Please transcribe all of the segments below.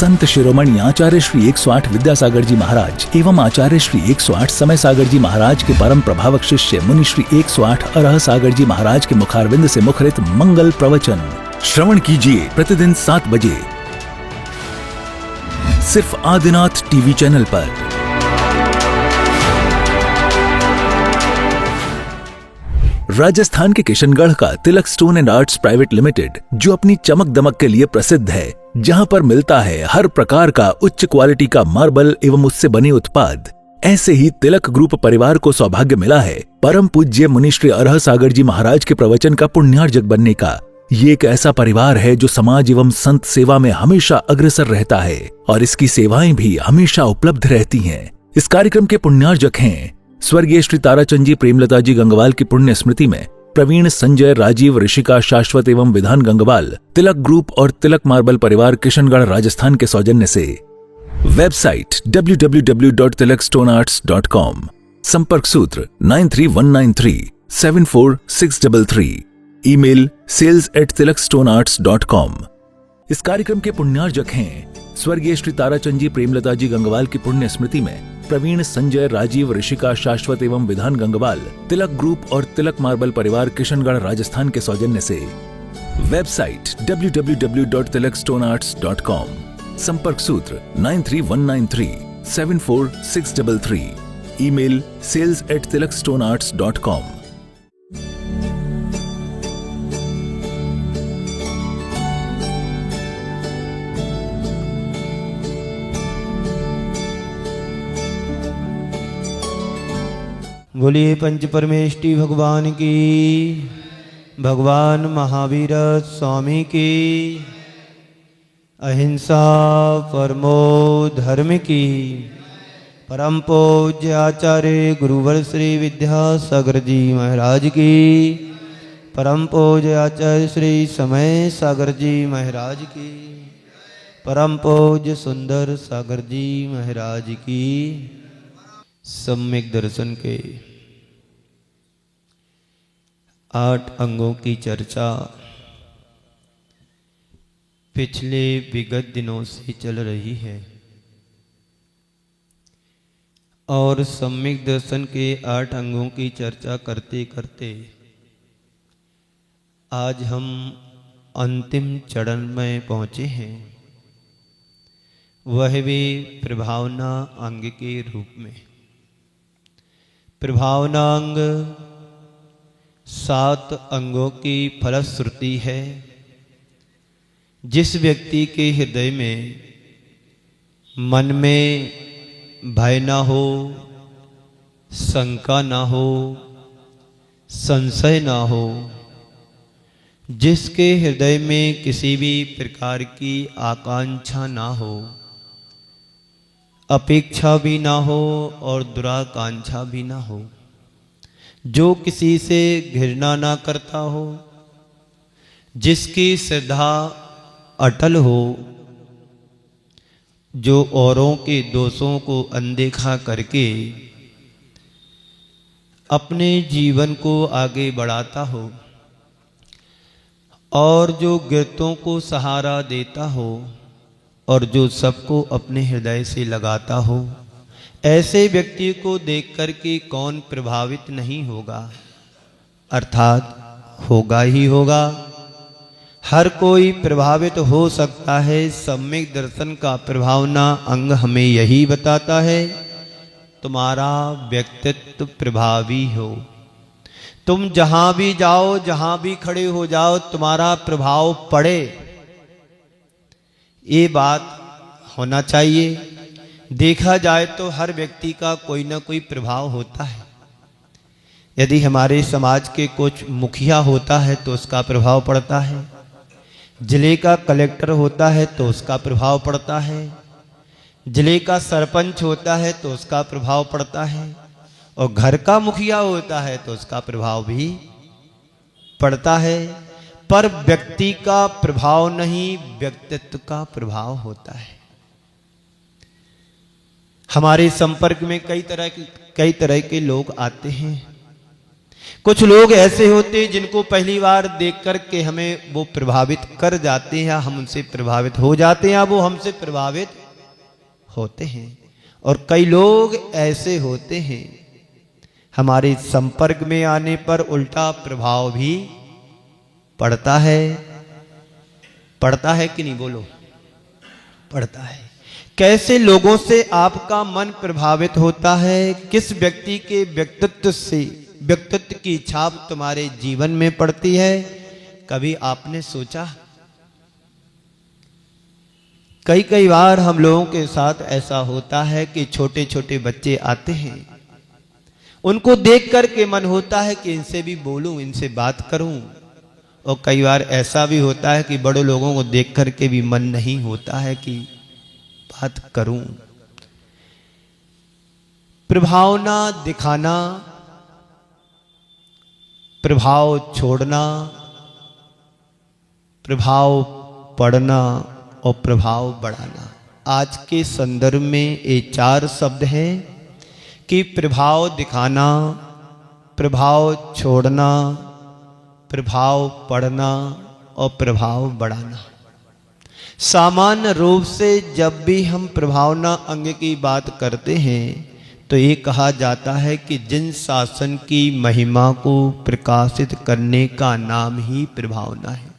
संत शिरोमणि आचार्य श्री 108 विद्यासागर जी महाराज एवं आचार्य श्री 108 समय सागर जी महाराज के परम प्रभावक शिष्य मुनि श्री 108 अरह सागर जी महाराज के मुखारविंद से मुखरित मंगल प्रवचन श्रवण कीजिए प्रतिदिन 7 बजे सिर्फ आदिनाथ टीवी चैनल पर। राजस्थान के किशनगढ़ का Tilak stone and arts private limited, जो अपनी चमक दमक के लिए प्रसिद्ध है, जहां पर मिलता है हर प्रकार का उच्च क्वालिटी का मार्बल एवं उससे बने उत्पाद, ऐसे ही तिलक ग्रुप परिवार को सौभाग्य मिला है परम पूज्य मुनि श्री अरह सागर जी महाराज के प्रवचन का पुण्यार्जक बनने का। ये एक ऐसा परिवार है जो समाज एवं संत सेवा में हमेशा अग्रसर रहता है और इसकी सेवाएं भी हमेशा उपलब्ध रहती हैं। इस कार्यक्रम के पुण्यार्जक हैं स्वर्गीय श्री ताराचंद जी प्रेमलता जी गंगवाल की पुण्य स्मृति में प्रवीण, संजय, राजीव, ऋषिका, शाश्वत एवं विधान गंगवाल तिलक ग्रुप और तिलक मार्बल परिवार किशनगढ़ राजस्थान के सौजन्य से। वेबसाइट www.tilakstonearts.com, संपर्क सूत्र 9319374633, ईमेल sales@tilakstonearts.com। इस कार्यक्रम के पुण्यार्जक हैं स्वर्गीय श्री ताराचंद जी प्रेमलता जी गंगवाल की पुण्य स्मृति में प्रवीण, संजय, राजीव, ऋषिका, शाश्वत एवं विधान गंगवाल तिलक ग्रुप और तिलक मार्बल परिवार किशनगढ़ राजस्थान के सौजन्य से। वेबसाइट www.tilakstonearts.com, संपर्क सूत्र 9319374633, ईमेल sales@tilakstonearts.com। बोलिए पंच परमेष्टि भगवान की, भगवान महावीर स्वामी की, अहिंसा परमो धर्म की, परम पूज्य आचार्य गुरुवर श्री विद्यासागर जी महाराज की, परम पूज्य आचार्य श्री समय सागर जी महाराज की, परम पूज्य सुंदर सागर जी महाराज की। सम्यक दर्शन के 8 अंगों की चर्चा पिछले विगत दिनों से चल रही है और सम्यक दर्शन के 8 अंगों की चर्चा करते करते आज हम अंतिम चरण में पहुंचे हैं, वह भी प्रभावना अंग के रूप में। प्रभावनांग 7 अंगों की फलश्रुति है। जिस व्यक्ति के हृदय में मन में भय ना हो, शंका ना हो, संशय ना हो, जिसके हृदय में किसी भी प्रकार की आकांक्षा ना हो, अपेक्षा भी ना हो और दुराकांक्षा भी ना हो, जो किसी से घृणा ना करता हो, जिसकी श्रद्धा अटल हो, जो औरों के दोषों को अनदेखा करके अपने जीवन को आगे बढ़ाता हो और जो गिरतों को सहारा देता हो और जो सबको अपने हृदय से लगाता हो, ऐसे व्यक्ति को देख कर के कौन प्रभावित नहीं होगा, अर्थात होगा ही होगा। हर कोई प्रभावित हो सकता है। सम्यक दर्शन का प्रभावना अंग हमें यही बताता है, तुम्हारा व्यक्तित्व प्रभावी हो। तुम जहां भी जाओ, जहां भी खड़े हो जाओ, तुम्हारा प्रभाव पड़े, ये बात होना चाहिए। देखा जाए तो हर व्यक्ति का कोई ना कोई प्रभाव होता है। यदि हमारे समाज के कुछ मुखिया होता है तो उसका प्रभाव पड़ता है, जिले का कलेक्टर होता है तो उसका प्रभाव पड़ता है, जिले का सरपंच होता है तो उसका प्रभाव पड़ता है, और घर का मुखिया होता है तो उसका प्रभाव भी पड़ता है। पर व्यक्ति का प्रभाव नहीं, व्यक्तित्व का प्रभाव होता है। हमारे संपर्क में कई तरह के लोग आते हैं। कुछ लोग ऐसे होते हैं जिनको पहली बार देख करके हमें वो प्रभावित कर जाते हैं, हम उनसे प्रभावित हो जाते हैं, वो हमसे प्रभावित होते हैं। और कई लोग ऐसे होते हैं हमारे संपर्क में आने पर उल्टा प्रभाव भी पड़ता है कि नहीं, बोलो, पड़ता है। कैसे लोगों से आपका मन प्रभावित होता है, किस व्यक्ति के व्यक्तित्व की छाप तुम्हारे जीवन में पड़ती है, कभी आपने सोचा? कई बार हम लोगों के साथ ऐसा होता है कि छोटे छोटे बच्चे आते हैं, उनको देख करके मन होता है कि इनसे भी बोलूं, इनसे बात करूं। और कई बार ऐसा भी होता है कि बड़े लोगों को देख करके भी मन नहीं होता है कि बात करूं। प्रभावना दिखाना, प्रभाव छोड़ना, प्रभाव पड़ना और प्रभाव बढ़ाना, आज के संदर्भ में ये 4 शब्द हैं कि प्रभाव दिखाना, प्रभाव छोड़ना, प्रभाव पड़ना और प्रभाव बढ़ाना। सामान्य रूप से जब भी हम प्रभावना अंग की बात करते हैं तो ये कहा जाता है कि जिन शासन की महिमा को प्रकाशित करने का नाम ही प्रभावना है।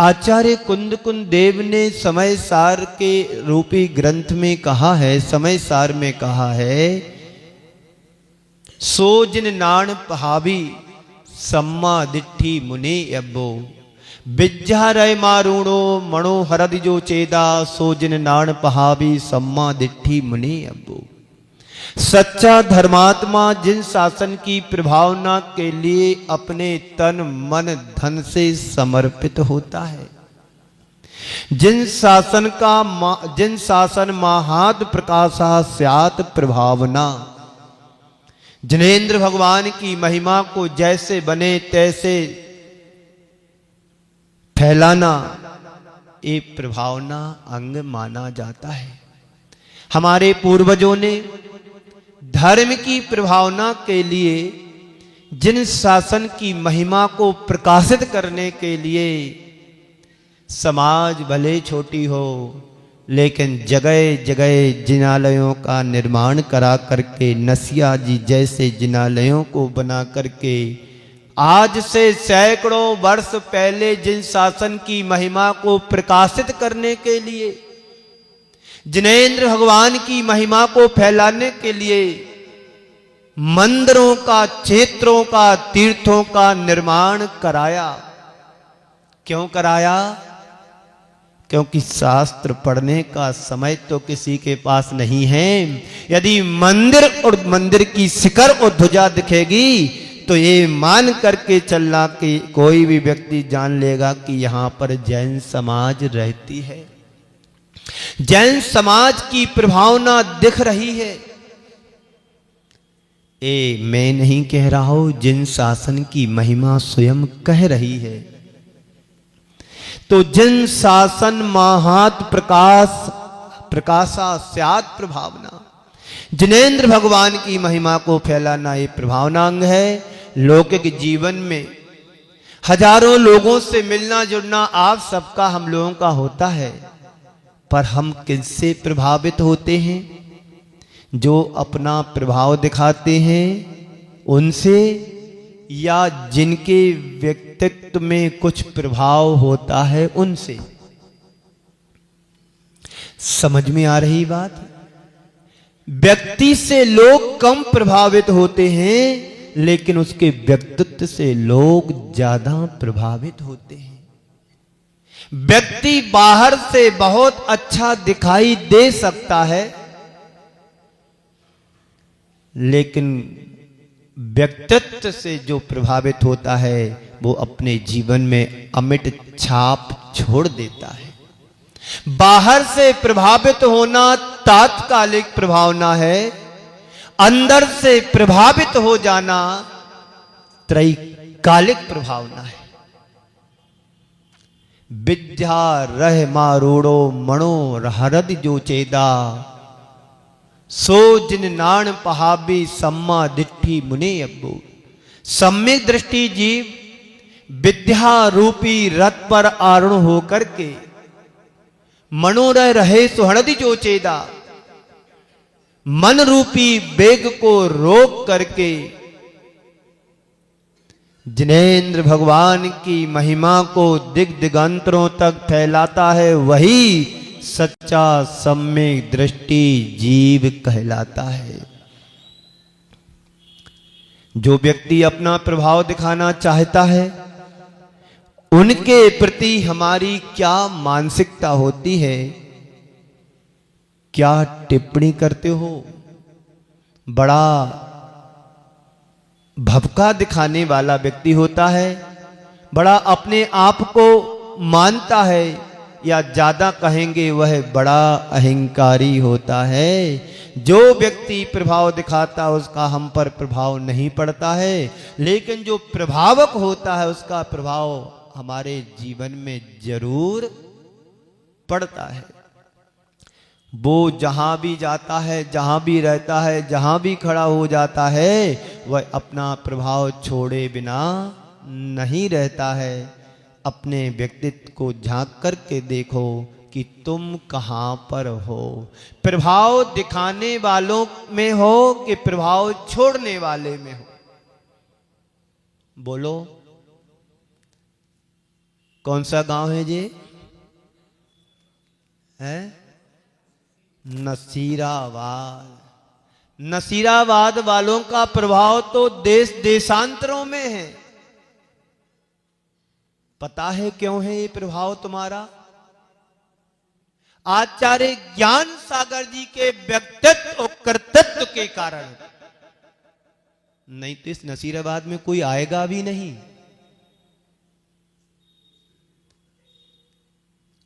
आचार्य कुंद देव ने समय सार के रूपी ग्रंथ में कहा है, समय सार में कहा है, सो जिन नाण पहावी सम्मा दिट्ठी मुने अब्बो, विज्जा रय मारूणो मणो हरद जो चेदा, सो जिन नाण पहावी सम्मा दिट्ठी मुने अब्बो। सच्चा धर्मात्मा जिन शासन की प्रभावना के लिए अपने तन मन धन से समर्पित होता है, जिन शासन महात प्रकाशा स्यात् प्रभावना, जिनेन्द्र भगवान की महिमा को जैसे बने तैसे फैलाना, ये प्रभावना अंग माना जाता है। हमारे पूर्वजों ने धर्म की प्रभावना के लिए जिन शासन की महिमा को प्रकाशित करने के लिए, समाज भले छोटी हो लेकिन जगह जगह जिनालयों का निर्माण करा करके, नसिया जी जैसे जिनालयों को बना करके, आज से सैकड़ों वर्ष पहले जिन शासन की महिमा को प्रकाशित करने के लिए, जिनेन्द्र भगवान की महिमा को फैलाने के लिए मंदिरों का, क्षेत्रों का, तीर्थों का निर्माण कराया। क्यों कराया? क्योंकि शास्त्र पढ़ने का समय तो किसी के पास नहीं है। यदि मंदिर और मंदिर की शिखर और ध्वजा दिखेगी तो ये मान करके चलना कि कोई भी व्यक्ति जान लेगा कि यहां पर जैन समाज रहती है, जैन समाज की प्रभावना दिख रही है। ये मैं नहीं कह रहा हूं, जिन शासन की महिमा स्वयं कह रही है। तो जिन शासन महात प्रकाशा स्यात् प्रभावना, जिनेन्द्र भगवान की महिमा को फैलाना ये प्रभावनांग है। लौकिक जीवन में हजारों लोगों से मिलना जुड़ना आप सबका, हम लोगों का होता है, पर हम किससे प्रभावित होते हैं? जो अपना प्रभाव दिखाते हैं उनसे, या जिनके व्यक्तित्व में कुछ प्रभाव होता है उनसे। समझ में आ रही बात? व्यक्ति से लोग कम प्रभावित होते हैं लेकिन उसके व्यक्तित्व से लोग ज्यादा प्रभावित होते हैं। व्यक्ति बाहर से बहुत अच्छा दिखाई दे सकता है लेकिन व्यक्तित्व से जो प्रभावित होता है वो अपने जीवन में अमिट छाप छोड़ देता है। बाहर से प्रभावित होना तात्कालिक प्रभावना है, अंदर से प्रभावित हो जाना त्रैकालिक प्रभावना है। विद्या रह मारूड़ो मणो हरद जो चेदा, सो जिन नाण पहाबी सम्मा दिट्ठी मुने अब्बो। सम्यक दृष्टि जीव विद्या रूपी रथ पर आरूढ़ होकर के मनोरह रहे सुहृदि जो चेदा, मन रूपी वेग को रोक करके जिनेंद्र भगवान की महिमा को दिग दिगंतरों तक फैलाता है, वही सच्चा सम्यक दृष्टि जीव कहलाता है। जो व्यक्ति अपना प्रभाव दिखाना चाहता है, उनके प्रति हमारी क्या मानसिकता होती है, क्या टिप्पणी करते हो? बड़ा भभका दिखाने वाला व्यक्ति होता है, बड़ा अपने आप को मानता है, या ज्यादा कहेंगे वह बड़ा अहंकारी होता है। जो व्यक्ति प्रभाव दिखाता है उसका हम पर प्रभाव नहीं पड़ता है, लेकिन जो प्रभावक होता है उसका प्रभाव हमारे जीवन में जरूर पड़ता है। वो जहां भी जाता है, जहां भी रहता है, जहां भी खड़ा हो जाता है, वह अपना प्रभाव छोड़े बिना नहीं रहता है। अपने व्यक्तित्व को झांक करके देखो कि तुम कहां पर हो। प्रभाव दिखाने वालों में हो कि प्रभाव छोड़ने वाले में हो? बोलो, कौन सा गांव है ये? है नसीराबाद। नसीराबाद वालों का प्रभाव तो देश देशांतरों में है। पता है क्यों है ये प्रभाव तुम्हारा? आचार्य ज्ञान सागर जी के व्यक्तित्व और कर्तृत्व के कारण। नहीं तो इस नसीराबाद में कोई आएगा भी नहीं।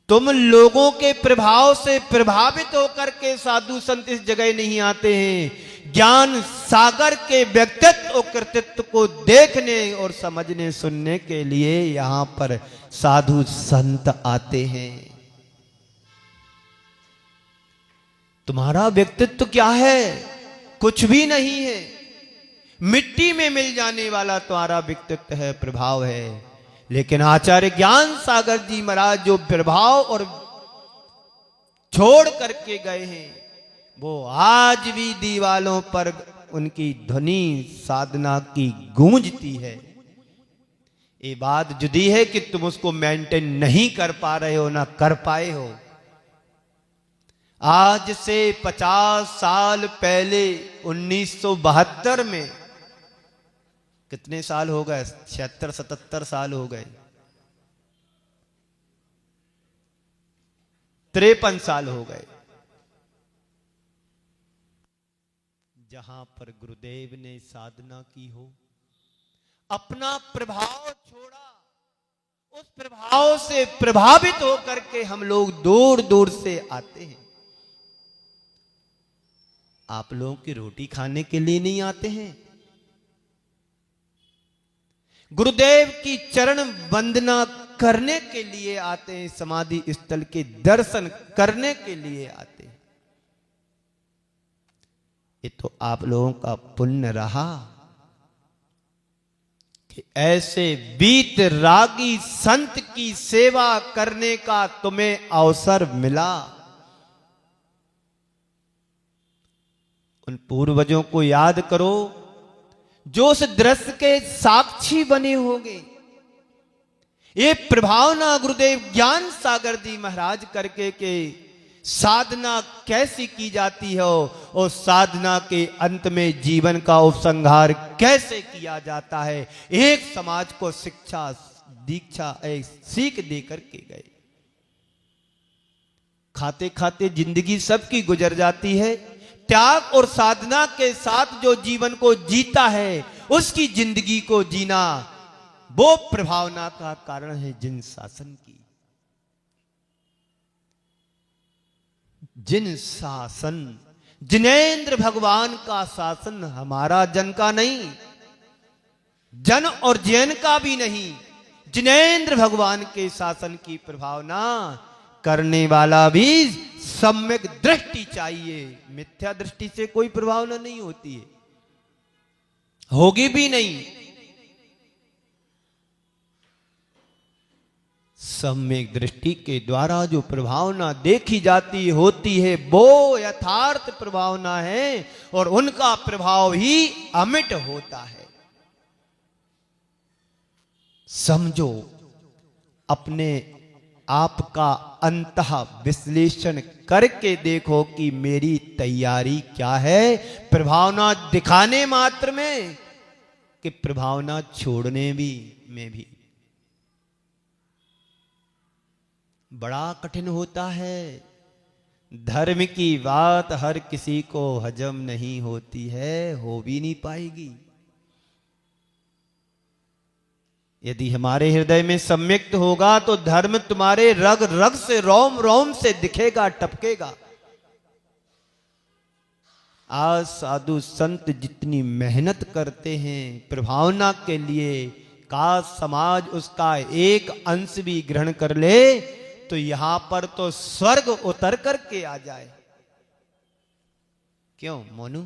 तुम लोगों के प्रभाव से प्रभावित होकर के साधु संत इस जगह नहीं आते हैं। ज्ञान सागर के व्यक्तित्व और कृतित्व को देखने और समझने सुनने के लिए यहां पर साधु संत आते हैं। तुम्हारा व्यक्तित्व क्या है? कुछ भी नहीं है। मिट्टी में मिल जाने वाला तुम्हारा व्यक्तित्व है, प्रभाव है। लेकिन आचार्य ज्ञान सागर जी महाराज जो प्रभाव और छोड़ करके गए हैं, वो आज भी दीवालों पर उनकी ध्वनि साधना की गूंजती है। ये बात जुदी है कि तुम उसको मेंटेन नहीं कर पा रहे हो, ना कर पाए हो। आज से 50 साल पहले 1972 में, कितने साल हो गए? 76-77 साल हो गए। 53 साल हो गए। जहां पर गुरुदेव ने साधना की हो, अपना प्रभाव छोड़ा, उस प्रभाव से प्रभावित होकर के हम लोग दूर दूर से आते हैं। आप लोगों की रोटी खाने के लिए नहीं आते हैं, गुरुदेव की चरण वंदना करने के लिए आते हैं, समाधि स्थल के दर्शन करने के लिए आते हैं। ये तो आप लोगों का पुण्य रहा कि ऐसे वीत रागी संत की सेवा करने का तुम्हें अवसर मिला। उन पूर्वजों को याद करो जो उस दृश्य के साक्षी बने होंगे। ये प्रभावना गुरुदेव ज्ञान सागर जी महाराज करके के साधना कैसी की जाती है और साधना के अंत में जीवन का उपसंहार कैसे किया जाता है, एक समाज को शिक्षा दीक्षा सीख दे करके गए। खाते खाते जिंदगी सबकी गुजर जाती है। त्याग और साधना के साथ जो जीवन को जीता है, उसकी जिंदगी को जीना वो प्रभावना का कारण है। जिन शासन की, जिन शासन, जिनेंद्र भगवान का शासन, हमारा जन का नहीं, जन और जैन का भी नहीं, जिनेंद्र भगवान के शासन की प्रभावना करने वाला भी सम्यक दृष्टि चाहिए। मिथ्या दृष्टि से कोई प्रभावना नहीं होती है, होगी भी नहीं। सम्यक दृष्टि के द्वारा जो प्रभावना देखी जाती होती है वो यथार्थ प्रभावना है और उनका प्रभाव ही अमिट होता है। समझो, अपने आपका अंतः विश्लेषण करके देखो कि मेरी तैयारी क्या है, प्रभावना दिखाने मात्र में कि प्रभावना छोड़ने में भी। बड़ा कठिन होता है। धर्म की बात हर किसी को हजम नहीं होती है, हो भी नहीं पाएगी। यदि हमारे हृदय में सम्यक्त होगा तो धर्म तुम्हारे रग रग से, रोम रोम से दिखेगा, टपकेगा। आज साधु संत जितनी मेहनत करते हैं प्रभावना के लिए, का समाज उसका एक अंश भी ग्रहण कर ले तो यहां पर तो स्वर्ग उतर करके आ जाए। क्यों मोनू?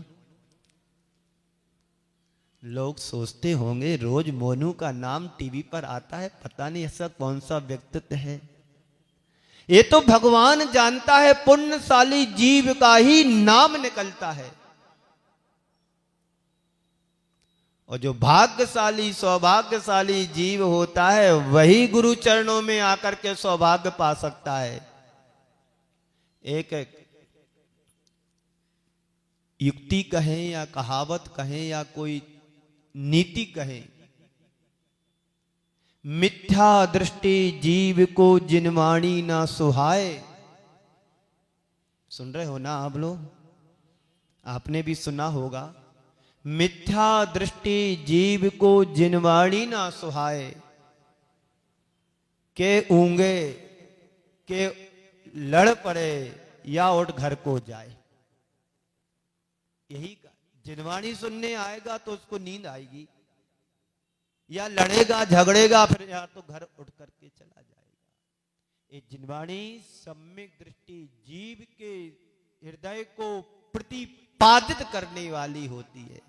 लोग सोचते होंगे रोज मोनू का नाम टीवी पर आता है, पता नहीं ऐसा कौन सा व्यक्तित्व है। ये तो भगवान जानता है, पुण्यशाली जीव का ही नाम निकलता है। और जो भाग्यशाली सौभाग्यशाली जीव होता है वही गुरु चरणों में आकर के सौभाग्य पा सकता है। एक युक्ति कहें या कहावत कहें या कोई नीति कहें, मिथ्या दृष्टि जीव को जिनवाणी ना सुहाए। सुन रहे हो ना आप लोग? आपने भी सुना होगा, मिथ्या दृष्टि जीव को जिनवाणी ना सुहाए, के ऊंगे के लड़ पड़े या उठ घर को जाए। यही का जिनवाणी सुनने आएगा तो उसको नींद आएगी, या लड़ेगा झगड़ेगा फिर या तो घर उठ करके चला जाएगा। ये जिनवाणी सम्यक दृष्टि जीव के हृदय को प्रतिपादित करने वाली होती है।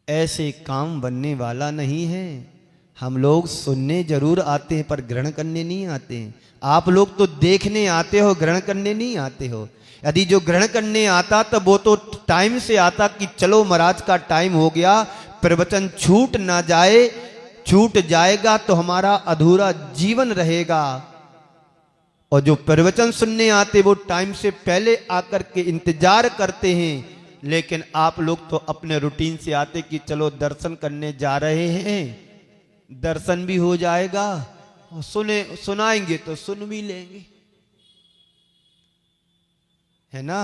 ऐसे काम बनने वाला नहीं है। हम लोग सुनने जरूर आते हैं पर ग्रहण करने नहीं आते हैं। आप लोग तो देखने आते हो, ग्रहण करने नहीं आते हो। यदि जो ग्रहण करने आता तो वो तो टाइम से आता कि चलो महाराज का टाइम हो गया, प्रवचन छूट ना जाए, छूट जाएगा तो हमारा अधूरा जीवन रहेगा। और जो प्रवचन सुनने आते वो टाइम से पहले आकर के इंतजार करते हैं। लेकिन आप लोग तो अपने रूटीन से आते कि चलो दर्शन करने जा रहे हैं, दर्शन भी हो जाएगा, सुनाएंगे तो सुन भी लेंगे, है ना।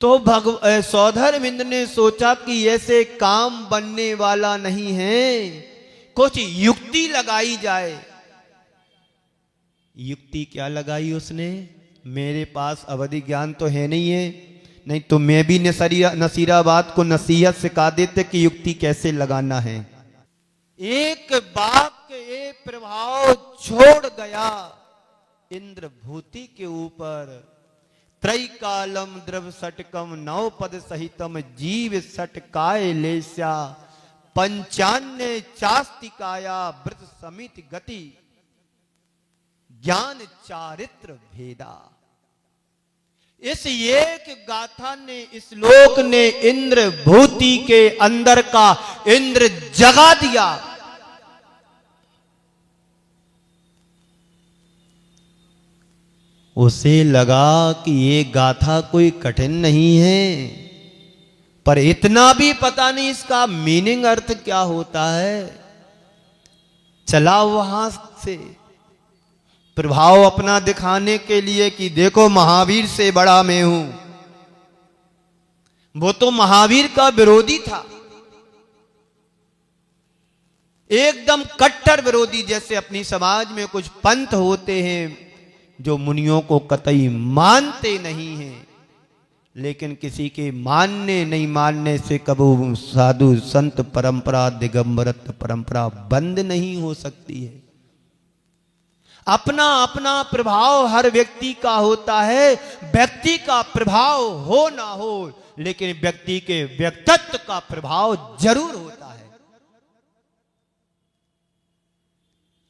तो सौधर्मिंद ने सोचा कि ऐसे काम बनने वाला नहीं है, कुछ युक्ति लगाई जाए। युक्ति क्या लगाई उसने? मेरे पास अवधि ज्ञान तो है नहीं है, नहीं तो मैं भी नसीराबाद को नसीहत सिखा देते कि युक्ति कैसे लगाना है। एक वाक्य ये प्रभाव छोड़ गया इंद्र भूति के ऊपर। त्रैकालम द्रव सटकम नवपद सहितम जीव सटकाय लेस्या, पंचान्य चास्तिकाया व्रत समित गति ज्ञान चारित्र भेदा। इस एक गाथा ने, इस श्लोक ने इंद्र भूति के अंदर का इंद्र जगा दिया। उसे लगा कि ये गाथा कोई कठिन नहीं है, पर इतना भी पता नहीं इसका मीनिंग अर्थ क्या होता है। चला वहां से प्रभाव अपना दिखाने के लिए कि देखो महावीर से बड़ा मैं हूं। वो तो महावीर का विरोधी था, एकदम कट्टर विरोधी। जैसे अपनी समाज में कुछ पंथ होते हैं जो मुनियों को कतई मानते नहीं हैं, लेकिन किसी के मानने नहीं मानने से कबू साधु संत परंपरा, दिगंबरत्व परंपरा बंद नहीं हो सकती है। अपना अपना प्रभाव हर व्यक्ति का होता है। व्यक्ति का प्रभाव हो ना हो, लेकिन व्यक्ति के व्यक्तित्व का प्रभाव जरूर होता है।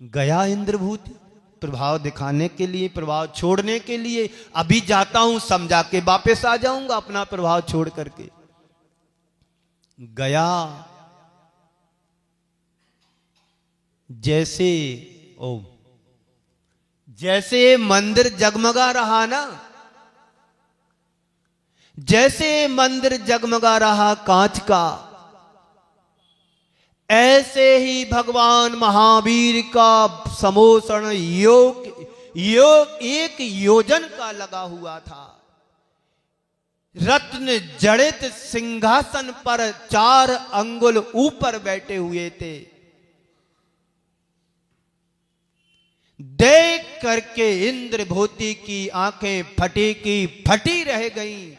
गया इंद्रभूति प्रभाव दिखाने के लिए, प्रभाव छोड़ने के लिए। अभी जाता हूं, समझा के वापस आ जाऊंगा अपना प्रभाव छोड़ करके। गया जैसे मंदिर जगमगा रहा ना, जैसे मंदिर जगमगा रहा कांच का, ऐसे ही भगवान महावीर का समोषण योग एक योजन का लगा हुआ था। रत्न जड़ित सिंहासन पर 4 अंगुल ऊपर बैठे हुए थे। देख करके इंद्रभूति की आंखें फटी की फटी रह गईं।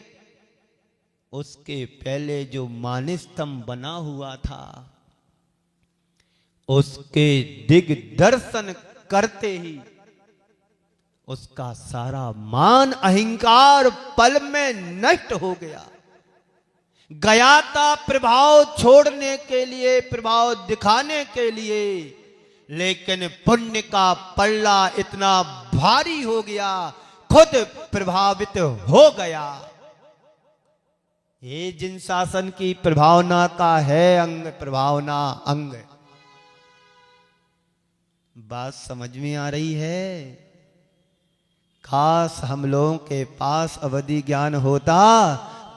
उसके पहले जो मानस्तंभ बना हुआ था, उसके दिग्दर्शन करते ही उसका सारा मान अहंकार पल में नष्ट हो गया। गया था प्रभाव छोड़ने के लिए, प्रभाव दिखाने के लिए, लेकिन पुण्य का पल्ला इतना भारी हो गया, खुद प्रभावित हो गया। ये जिन शासन की प्रभावना का है अंग, प्रभावना अंग। बात समझ में आ रही है? काश हम लोगों के पास अवधि ज्ञान होता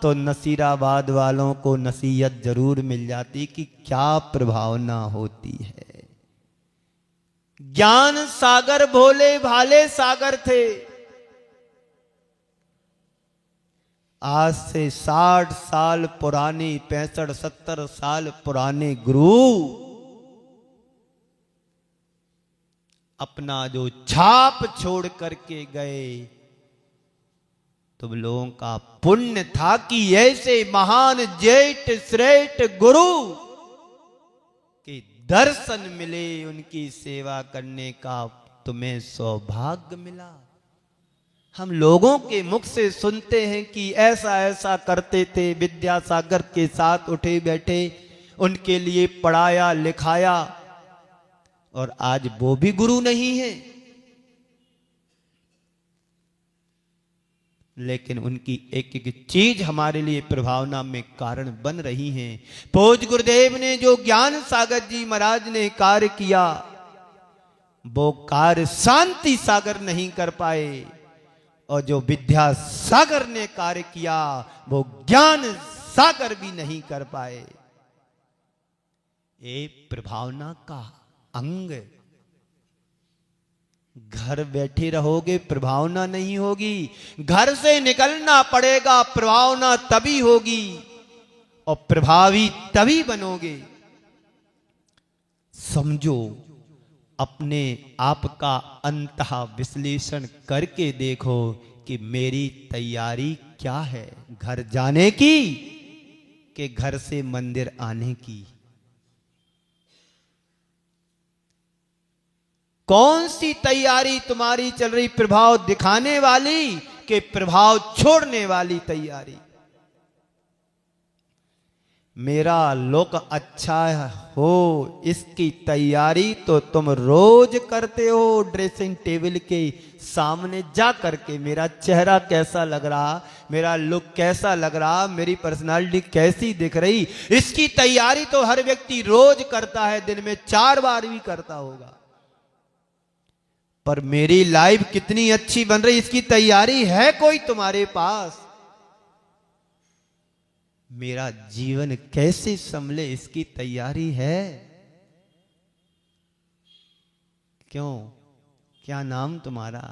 तो नसीराबाद वालों को नसीहत जरूर मिल जाती कि क्या प्रभावना होती है। ज्ञान सागर भोले भाले सागर थे। आज से 60 साल पुराने, 65-70 साल पुराने गुरु अपना जो छाप छोड़ करके गए, तुम लोगों का पुण्य था कि ऐसे महान जेठ श्रेष्ठ गुरु के दर्शन मिले, उनकी सेवा करने का तुम्हें सौभाग्य मिला। हम लोगों के मुख से सुनते हैं कि ऐसा ऐसा करते थे, विद्यासागर के साथ उठे बैठे, उनके लिए पढ़ाया लिखाया, और आज वो भी गुरु नहीं है, लेकिन उनकी एक एक चीज हमारे लिए प्रभावना में कारण बन रही है। पूज्य गुरुदेव ने जो ज्ञान सागर जी महाराज ने कार्य किया, वो कार्य शांति सागर नहीं कर पाए, और जो विद्या सागर ने कार्य किया वो ज्ञान सागर भी नहीं कर पाए। ये प्रभावना का अंग। घर बैठे रहोगे प्रभावना नहीं होगी, घर से निकलना पड़ेगा, प्रभावना तभी होगी और प्रभावी तभी बनोगे। समझो, अपने आप का अंतः विश्लेषण करके देखो कि मेरी तैयारी क्या है, घर जाने की कि घर से मंदिर आने की। कौन सी तैयारी तुम्हारी चल रही, प्रभाव दिखाने वाली कि प्रभाव छोड़ने वाली तैयारी? मेरा लुक अच्छा हो इसकी तैयारी तो तुम रोज करते हो। ड्रेसिंग टेबल के सामने जा करके मेरा चेहरा कैसा लग रहा, मेरा लुक कैसा लग रहा, मेरी पर्सनालिटी कैसी दिख रही, इसकी तैयारी तो हर व्यक्ति रोज करता है, दिन में 4 बार भी करता होगा। पर मेरी लाइफ कितनी अच्छी बन रही, इसकी तैयारी है कोई तुम्हारे पास? मेरा जीवन कैसे संभले, इसकी तैयारी है? क्यों, क्या नाम तुम्हारा?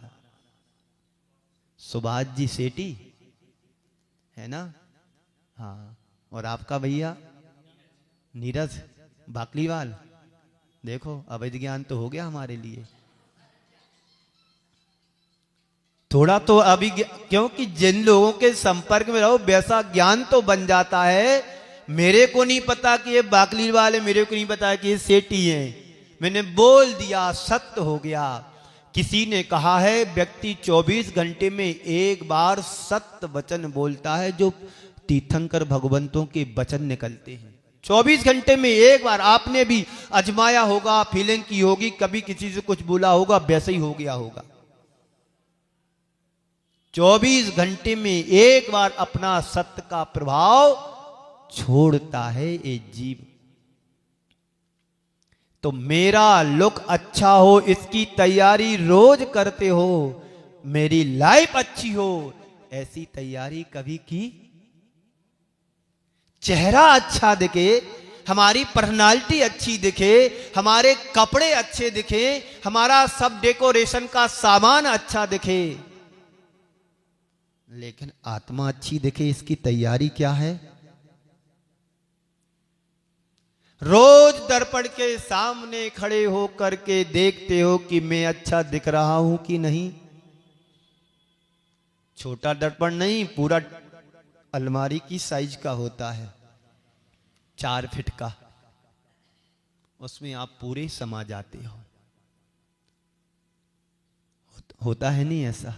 सुभाष जी सेठी है ना? हाँ। और आपका भैया नीरज बाकलीवाल। देखो, अवैध ज्ञान तो हो गया हमारे लिए थोड़ा तो अभी, क्योंकि जिन लोगों के संपर्क में रहो वैसा ज्ञान तो बन जाता है। मेरे को नहीं पता कि ये बाकलीवाल है, मेरे को नहीं पता कि ये सेठी है, मैंने बोल दिया, सत्य हो गया। किसी ने कहा है व्यक्ति 24 घंटे में एक बार सत्य वचन बोलता है, जो तीर्थंकर भगवंतों के वचन निकलते हैं। 24 घंटे में एक बार आपने भी आजमाया होगा, फीलिंग की होगी, कभी किसी से कुछ बोला होगा, वैसे ही हो गया होगा। 24 घंटे में एक बार अपना सत्य का प्रभाव छोड़ता है ये जीव। तो मेरा लुक अच्छा हो इसकी तैयारी रोज करते हो, मेरी लाइफ अच्छी हो ऐसी तैयारी कभी की? चेहरा अच्छा दिखे, हमारी पर्सनालिटी अच्छी दिखे, हमारे कपड़े अच्छे दिखे, हमारा सब डेकोरेशन का सामान अच्छा दिखे, लेकिन आत्मा अच्छी दिखे, इसकी तैयारी क्या है? रोज दर्पण के सामने खड़े होकर के देखते हो कि मैं अच्छा दिख रहा हूं कि नहीं। छोटा दर्पण नहीं, पूरा अलमारी की साइज का होता है, 4 फीट का, उसमें आप पूरे समा जाते हो। होता है नहीं ऐसा?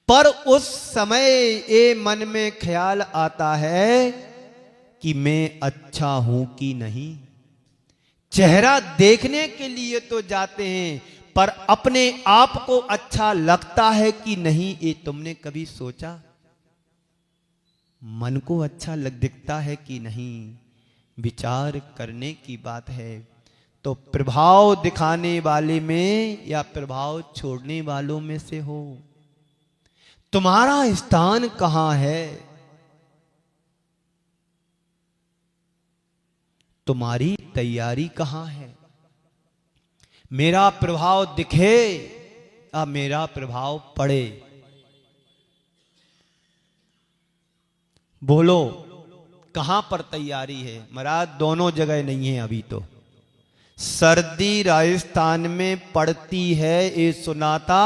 पर उस समय ये मन में ख्याल आता है कि मैं अच्छा हूं कि नहीं। चेहरा देखने के लिए तो जाते हैं, पर अपने आप को अच्छा लगता है कि नहीं, ये तुमने कभी सोचा? मन को अच्छा दिखता है कि नहीं, विचार करने की बात है। तो प्रभाव दिखाने वाले में या प्रभाव छोड़ने वालों में से हो? तुम्हारा स्थान कहां है? तुम्हारी तैयारी कहां है? मेरा प्रभाव दिखे या मेरा प्रभाव पड़े? बोलो कहां पर तैयारी है? महाराज दोनों जगह नहीं है अभी तो। सर्दी राजस्थान में पड़ती है ये सुना था,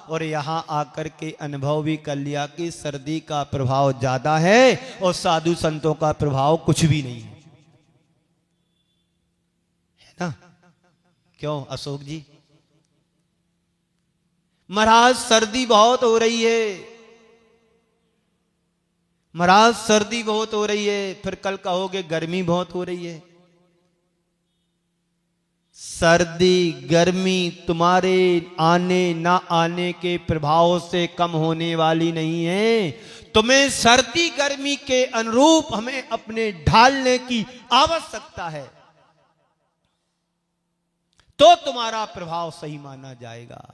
और यहां आकर के अनुभव भी कर लिया कि सर्दी का प्रभाव ज्यादा है और साधु संतों का प्रभाव कुछ भी नहीं है ना? क्यों अशोक जी? महाराज सर्दी बहुत हो रही है, महाराज सर्दी बहुत हो रही है, फिर कल कहोगे गर्मी बहुत हो रही है। सर्दी गर्मी तुम्हारे आने ना आने के प्रभाव से कम होने वाली नहीं है। तुम्हें सर्दी गर्मी के अनुरूप हमें अपने ढालने की आवश्यकता है, तो तुम्हारा प्रभाव सही माना जाएगा।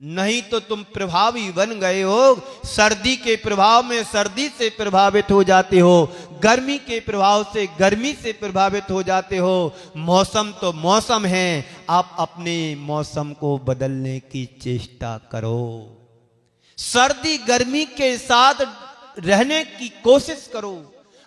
नहीं तो तुम प्रभावी बन गए हो, सर्दी के प्रभाव में सर्दी से प्रभावित हो जाते हो, गर्मी के प्रभाव से गर्मी से प्रभावित हो जाते हो। मौसम तो मौसम है, आप अपने मौसम को बदलने की चेष्टा करो। सर्दी गर्मी के साथ रहने की कोशिश करो,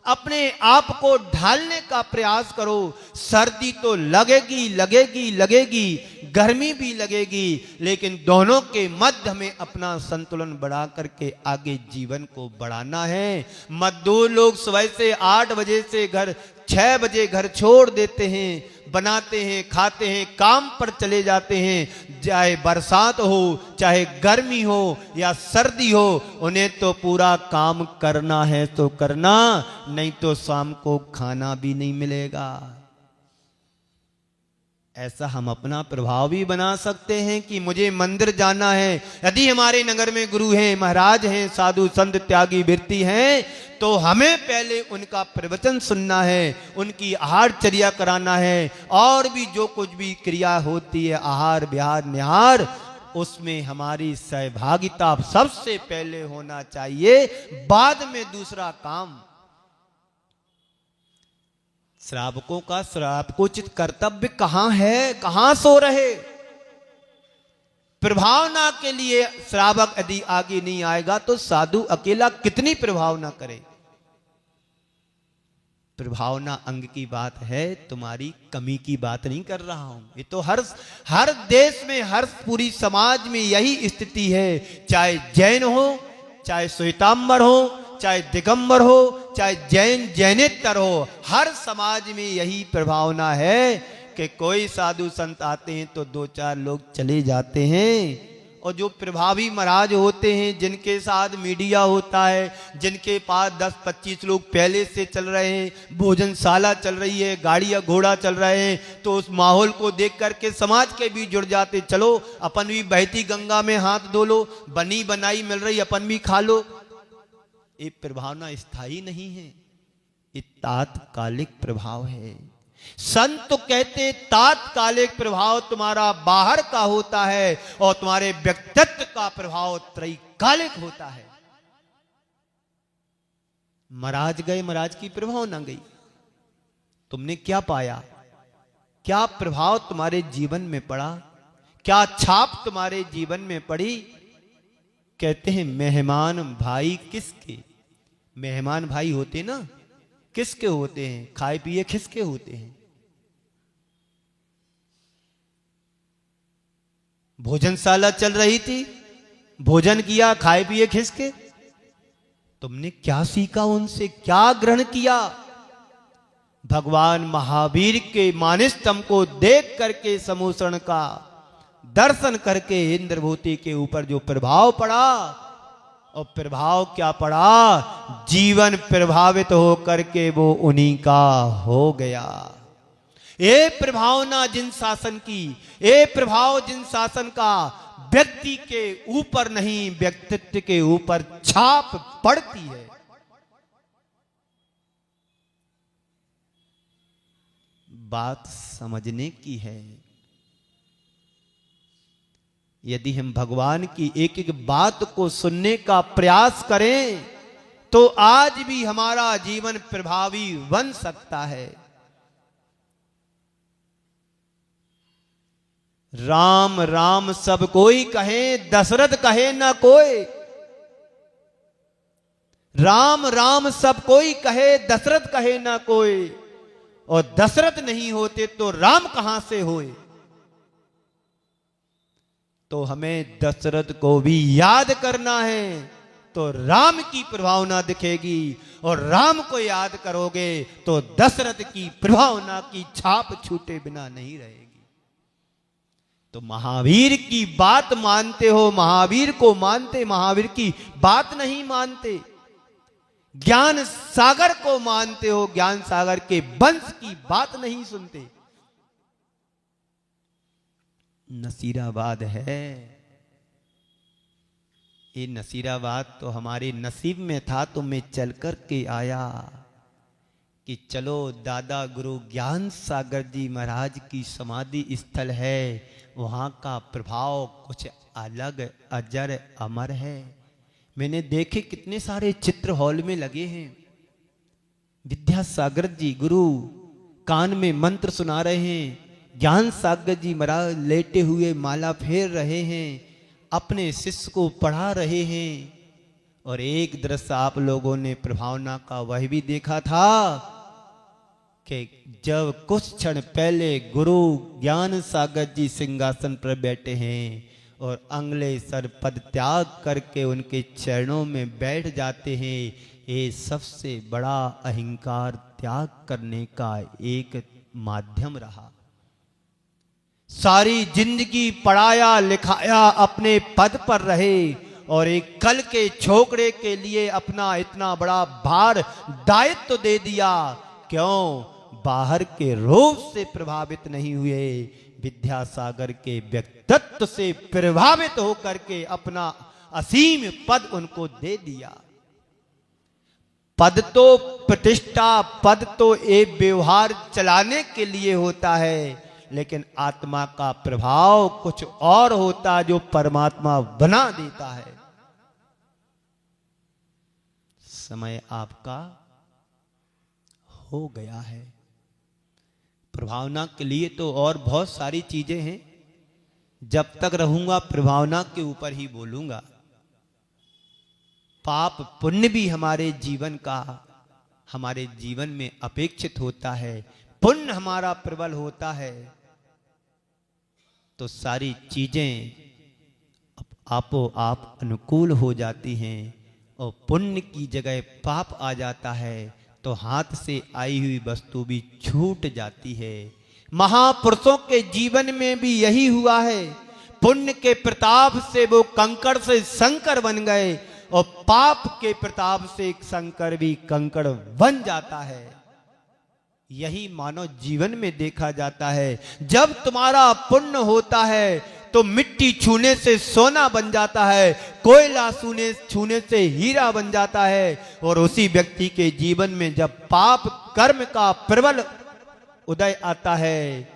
अपने आप को ढालने का प्रयास करो। सर्दी तो लगेगी लगेगी लगेगी, गर्मी भी लगेगी, लेकिन दोनों के मध्य में अपना संतुलन बढ़ा करके आगे जीवन को बढ़ाना है। मजदूर लोग सुबह से 8 बजे से 6 बजे घर छोड़ देते हैं, बनाते हैं, खाते हैं, काम पर चले जाते हैं। चाहे बरसात हो, चाहे गर्मी हो या सर्दी हो, उन्हें तो पूरा काम करना है तो करना, नहीं तो शाम को खाना भी नहीं मिलेगा। ऐसा हम अपना प्रभाव भी बना सकते हैं कि मुझे मंदिर जाना है। यदि हमारे नगर में गुरु हैं, महाराज हैं, साधु संत त्यागी वृत्ति हैं, तो हमें पहले उनका प्रवचन सुनना है, उनकी आहारचर्या कराना है, और भी जो कुछ भी क्रिया होती है आहार विहार निहार, उसमें हमारी सहभागिता सबसे पहले होना चाहिए, बाद में दूसरा काम। श्रावकों का श्रावकोचित कर्तव्य कहां है, कहां सो रहे? प्रभावना के लिए श्रावक यदि आगे नहीं आएगा तो साधु अकेला कितनी प्रभावना करे? प्रभावना अंग की बात है, तुम्हारी कमी की बात नहीं कर रहा हूं। ये तो हर देश में, हर पूरी समाज में यही स्थिति है। चाहे जैन हो, चाहे श्वेतांबर हो, चाहे दिगंबर हो, चाहे जैनेतर हो, हर समाज में यही प्रभावना है कि कोई साधु संत आते हैं तो 2-4 लोग चले जाते हैं, और जो प्रभावी महाराज होते हैं, जिनके साथ मीडिया होता है, जिनके पास 10-25 लोग पहले से चल रहे हैं, भोजनशाला चल रही है, गाड़ियाँ घोड़ा चल रहे हैं, तो उस माहौल को देख करके समाज के भी जुड़ जाते। चलो अपन भी बहती गंगा में हाथ धो लो, बनी बनाई मिल रही अपन भी खा लो। ये प्रभावना स्थायी नहीं है, ये तात्कालिक प्रभाव है। संत तो कहते तात्कालिक प्रभाव तुम्हारा बाहर का होता है और तुम्हारे व्यक्तित्व का प्रभाव त्रैकालिक होता है। महाराज गए, महाराज की प्रभाव ना गई, तुमने क्या पाया? क्या प्रभाव तुम्हारे जीवन में पड़ा? क्या छाप तुम्हारे जीवन में पड़ी? कहते हैं मेहमान भाई किसके? मेहमान भाई होते ना किसके होते हैं? खाए पिए किसके होते हैं? भोजनशाला चल रही थी, भोजन किया, खाए पिए खिसके। तुमने क्या सीखा उनसे, क्या ग्रहण किया? भगवान महावीर के मानस्तंभ को देख करके समूषण का दर्शन करके इंद्रभूति के ऊपर जो प्रभाव पड़ा, और प्रभाव क्या पड़ा? जीवन प्रभावित हो करके वो उन्हीं का हो गया। ये प्रभावना जिन शासन की, ये प्रभाव जिन शासन का व्यक्ति के ऊपर नहीं, व्यक्तित्व के ऊपर छाप पड़ती है। बात समझने की है। यदि हम भगवान की एक एक बात को सुनने का प्रयास करें तो आज भी हमारा जीवन प्रभावी बन सकता है। राम राम सब कोई कहे, दशरथ कहे ना कोई। राम राम सब कोई कहे, दशरथ कहे ना कोई। और दशरथ नहीं होते तो राम कहां से होए? तो हमें दशरथ को भी याद करना है तो राम की प्रभावना दिखेगी, और राम को याद करोगे तो दशरथ की प्रभावना की छाप छूटे बिना नहीं रहेगी। तो महावीर की बात मानते हो, महावीर को मानते, महावीर की बात नहीं मानते। ज्ञान सागर को मानते हो, ज्ञान सागर के वंश की बात नहीं सुनते। नसीराबाद है, ये नसीराबाद तो हमारे नसीब में था, तो मैं चल कर के आया कि चलो दादा गुरु ज्ञान सागर जी महाराज की समाधि स्थल है, वहां का प्रभाव कुछ अलग अजर अमर है। मैंने देखे कितने सारे चित्र हॉल में लगे हैं। विद्यासागर जी गुरु कान में मंत्र सुना रहे हैं, ज्ञान सागर जी महाराज लेटे हुए माला फेर रहे हैं, अपने शिष्य को पढ़ा रहे हैं। और एक दृश्य आप लोगों ने प्रभावना का वह भी देखा था कि जब कुछ क्षण पहले गुरु ज्ञान सागर जी सिंहासन पर बैठे हैं और अंगले सर पद त्याग करके उनके चरणों में बैठ जाते हैं, ये सबसे बड़ा अहंकार त्याग करने का एक माध्यम रहा। सारी जिंदगी पढ़ाया लिखाया, अपने पद पर रहे, और एक कल के छोकरे के लिए अपना इतना बड़ा भार दायित्व दे दिया। क्यों? बाहर के रूप से प्रभावित नहीं हुए, विद्यासागर के व्यक्तित्व से प्रभावित होकर के अपना असीम पद उनको दे दिया। पद तो प्रतिष्ठा, पद तो एक व्यवहार चलाने के लिए होता है, लेकिन आत्मा का प्रभाव कुछ और होता जो परमात्मा बना देता है। समय आपका हो गया है। प्रभावना के लिए तो और बहुत सारी चीजें हैं, जब तक रहूंगा प्रभावना के ऊपर ही बोलूंगा। पाप पुण्य भी हमारे जीवन का, हमारे जीवन में अपेक्षित होता है। पुण्य हमारा प्रबल होता है तो सारी चीजें आपो आप अनुकूल हो जाती हैं, और पुण्य की जगह पाप आ जाता है तो हाथ से आई हुई वस्तु भी छूट जाती है। महापुरुषों के जीवन में भी यही हुआ है। पुण्य के प्रताप से वो कंकड़ से शंकर बन गए और पाप के प्रताप से एक शंकर भी कंकड़ बन जाता है। यही मानव जीवन में देखा जाता है। जब तुम्हारा पुण्य होता है तो मिट्टी छूने से सोना बन जाता है, कोयला छूने से हीरा बन जाता है। और उसी व्यक्ति के जीवन में जब पाप कर्म का प्रबल उदय आता है,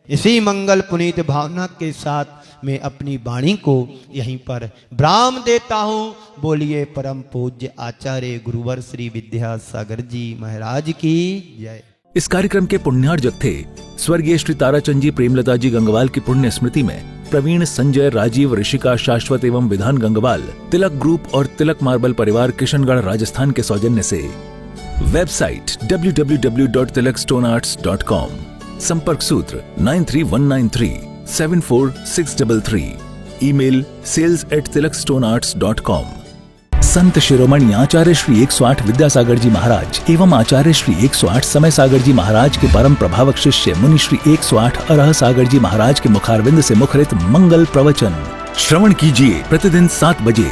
इसी मंगल पुनीत भावना के साथ मैं अपनी वाणी को यहीं पर विराम देता हूँ। बोलिए परम पूज्य आचार्य गुरुवर श्री विद्यासागर जी महाराज की जय। इस कार्यक्रम के पुण्यार्जक थे स्वर्गीय श्री ताराचंद जी प्रेमलता जी गंगवाल की पुण्य स्मृति में प्रवीण, संजय, राजीव, ऋषिका, शाश्वत एवं विधान गंगवाल तिलक ग्रुप और तिलक मार्बल परिवार किशनगढ़ राजस्थान के सौजन्य से वेबसाइट www.tilakstonearts.com, संपर्क सूत्र 9319374633, ईमेल sales@tilakstonearts.com। संत शिरोमणि आचार्य श्री 108 विद्यासागर जी महाराज एवं आचार्य श्री 108 समय सागर जी महाराज के परम प्रभावक शिष्य मुनि श्री 108 अरह सागर जी महाराज के मुखारविंद से मुखरित मंगल प्रवचन श्रवण कीजिए प्रतिदिन 7 बजे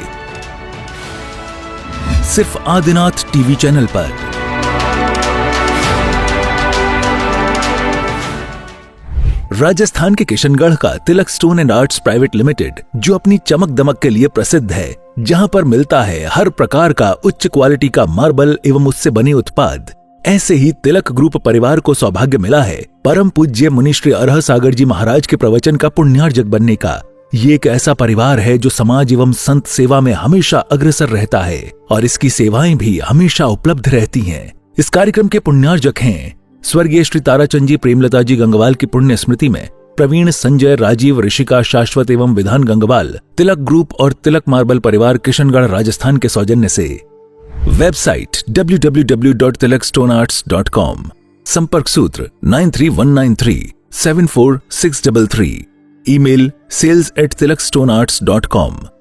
सिर्फ आदिनाथ टीवी चैनल पर। राजस्थान के किशनगढ़ का Tilak stone and arts private limited, जो अपनी चमक दमक के लिए प्रसिद्ध है, जहां पर मिलता है हर प्रकार का उच्च क्वालिटी का मार्बल एवं उससे बने उत्पाद, ऐसे ही तिलक ग्रुप परिवार को सौभाग्य मिला है परम पूज्य मुनि श्री अरह सागर जी महाराज के प्रवचन का पुण्यार्जक बनने का। ये एक ऐसा परिवार है जो समाज एवं संत सेवा में हमेशा अग्रसर रहता है और इसकी सेवाएं भी हमेशा उपलब्ध रहती हैं। इस कार्यक्रम के पुण्यार्जक हैं स्वर्गीय श्री ताराचंद जी प्रेमलता जी गंगवाल की पुण्य स्मृति में प्रवीण, संजय, राजीव, ऋषिका, शाश्वत एवं विधान गंगवाल तिलक ग्रुप और तिलक मार्बल परिवार किशनगढ़ राजस्थान के सौजन्य से वेबसाइट www.tilakstonearts.com, संपर्क सूत्र 9319374633, ईमेल sales@tilakstonearts.com।